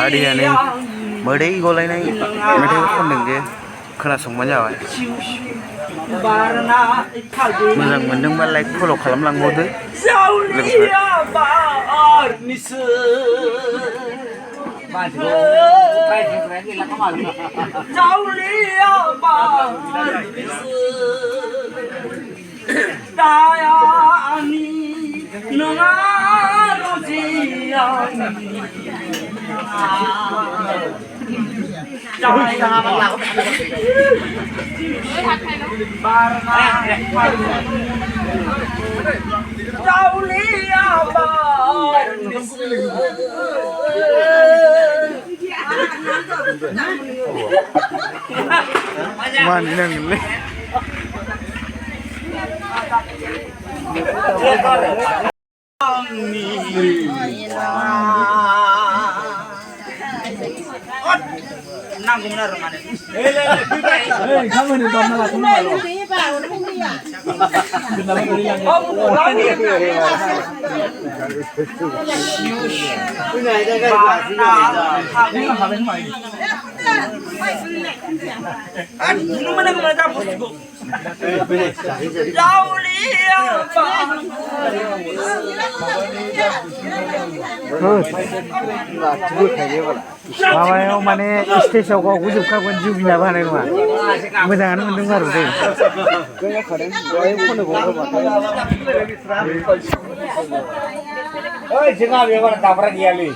आदिया नै मोदै गलायनाय मेथाइखौ खनदों जे खोनासंबानो जाबाय। मोजां मोनदोंबा लाइक फल' खालामलांबावदो मानिनांगोनलै नांगौमोन आरो माने खामानि दामना लाथ'नो माबायाव माने स्टेजआव गावखौ जोबखागोन जिउ बिनाबो हानाय नङा मोजाङानो मोनदों आरो दै जोंहा बेयाव दाब्रा गैयालै